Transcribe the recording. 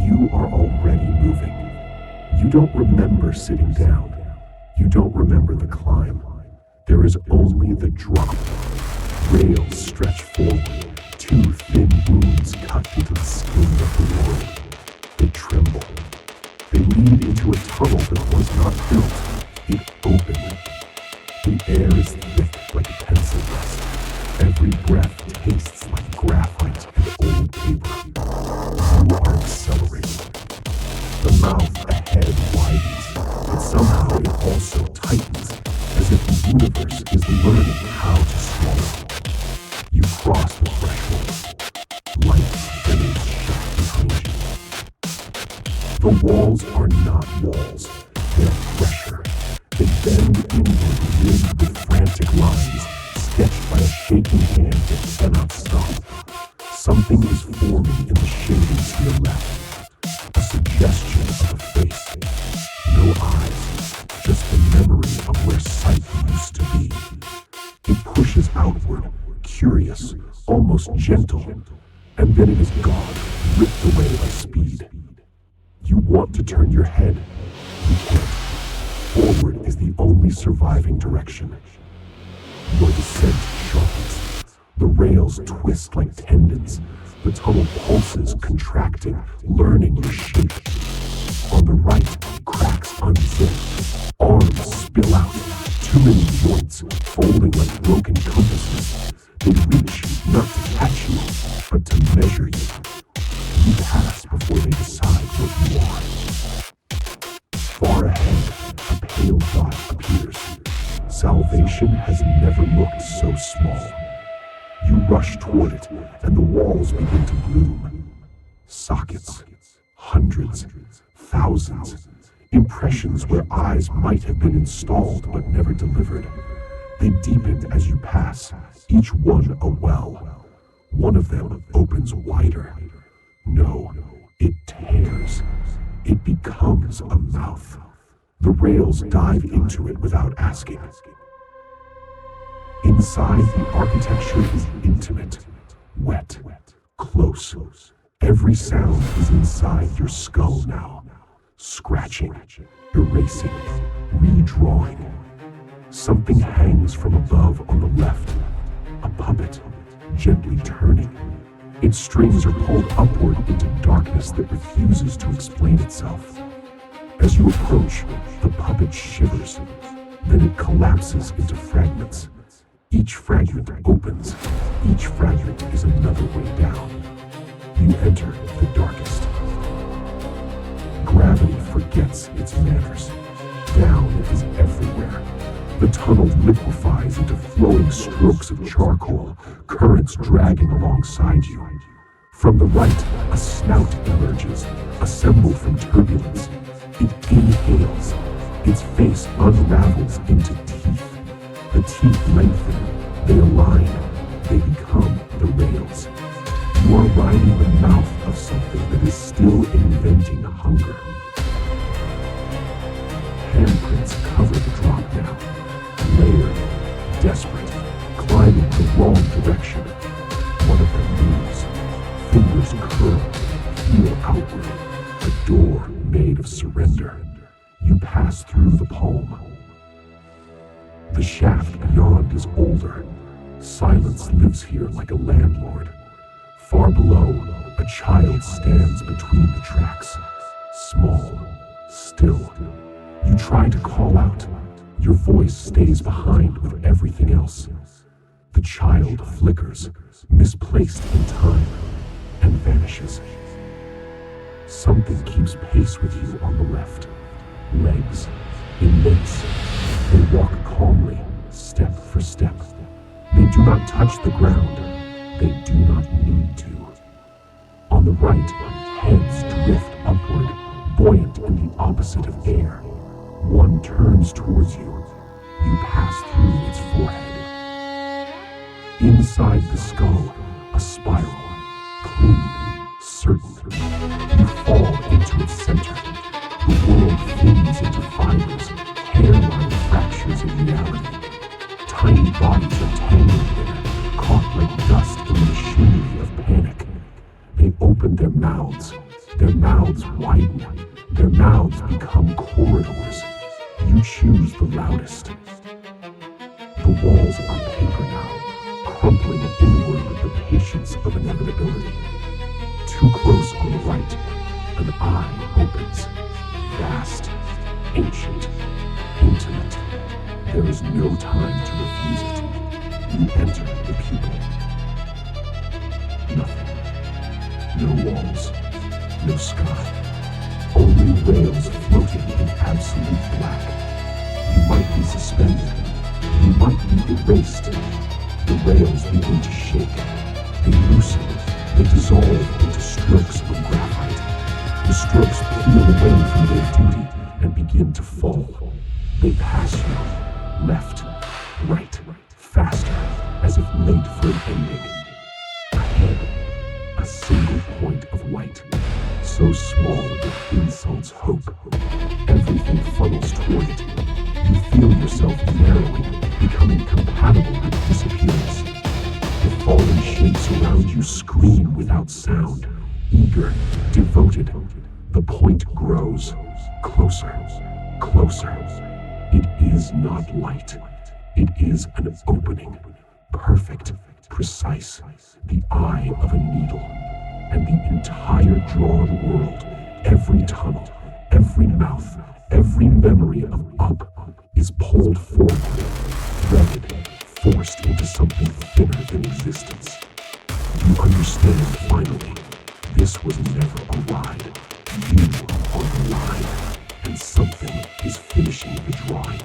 You are already moving. You don't remember sitting down. You don't remember the climb. There is only the drop. Rails stretch forward. Two thin wounds cut into the skin of the world. They tremble. They lead into a tunnel that was not built. It opened. The air is thick like a pencil dust. Every breath tastes like graphite and old paper. You are accelerating. The mouth ahead widens, but somehow it also tightens, as if the universe is learning how to swallow. You cross the threshold. Light fades shut behind you. The walls are not walls. They are pressure. They bend inward, rigged with frantic lines, sketched by a shaking hand that cannot stop. Something is forming in the shadings to your left. A suggestion of a face. No eyes, just the memory of where sight used to be. It pushes outward, curious, almost gentle, and then it is gone, ripped away by speed. You want to turn your head. You can't. Forward is the only surviving direction. Your descent sharpens. The rails twist like tendons. The tunnel pulses, contracting, learning your shape. On the right, cracks unzip. Arms spill out. Too many joints, folding like broken compasses. They reach, not to catch you, but to measure you. You pass before they decide what you are. Far ahead, a pale dot appears. Salvation has never looked so small. You rush toward it, and the walls begin to bloom. Sockets, hundreds, thousands, impressions where eyes might have been installed but never delivered. They deepen as you pass, each one a well. One of them opens wider. No, it tears. It becomes a mouth. The rails dive into it without asking. Inside, the architecture is intimate, wet, close. Every sound is inside your skull now. Scratching, erasing, redrawing. Something hangs from above on the left. A puppet, gently turning. Its strings are pulled upward into darkness that refuses to explain itself. As you approach, the puppet shivers. Then it collapses into fragments. Each fragment opens. Each fragment is another way down. You enter the darkest. Gravity forgets its manners. Down is everywhere. The tunnel liquefies into flowing strokes of charcoal, currents dragging alongside you. From the right, a snout emerges, assembled from turbulence. It inhales. Its face unravels into teeth. The teeth lengthen. They align. They become the rails. You are riding the mouth of something that is still inventing hunger. Handprints cover the drop now. Layered, desperate, climbing the wrong direction. One of them moves. Fingers curl, heel outward. A door made of surrender. You pass through the palm. The shaft beyond is older. Silence lives here like a landlord. Far below, a child stands between the tracks. Small, still. You try to call out. Your voice stays behind with everything else. The child flickers, misplaced in time, and vanishes. Something keeps pace with you on the left. Legs, immense. They walk calmly, step for step. They do not touch the ground. They do not need to. On the right, heads drift upward, buoyant in the opposite of air. One turns towards you. You pass through its forehead. Inside the skull, a spiral, clean, certain. You fall into its center. The world thins into fibers, hairline fractures of reality. Tiny bodies are tangled there, caught like dust in the machinery of panic. They open their mouths, their mouths widen. Their mouths become corridors. You choose the loudest. The walls are paper now, crumpling inward with the patience of inevitability. Too close on the right, an eye opens. Vast, ancient, intimate. There is no time to refuse it. You enter the pupil. Nothing. No walls. No sky. Only rails floating in absolute black. You might be suspended. You might be erased. The rails begin to shake. They loosen. They dissolve into strokes of graphite. The strokes peel away from their duty and begin to fall. They pass you, left, right, faster, as if late for an ending. Ahead, a single point of white, so small it insults hope. Everything funnels toward it. You feel yourself narrowing, becoming compatible with disappearance. The fallen shapes around you scream without sound, eager, devoted. The point grows, closer, closer. It is not light. It is an opening, perfect, precise, the eye of a needle. And the entire drawn world, every tunnel, every mouth, every memory of up is pulled forward, threaded, forced into something thinner than existence. You understand finally, this was never a ride. You are the line, and something is finishing the drawing.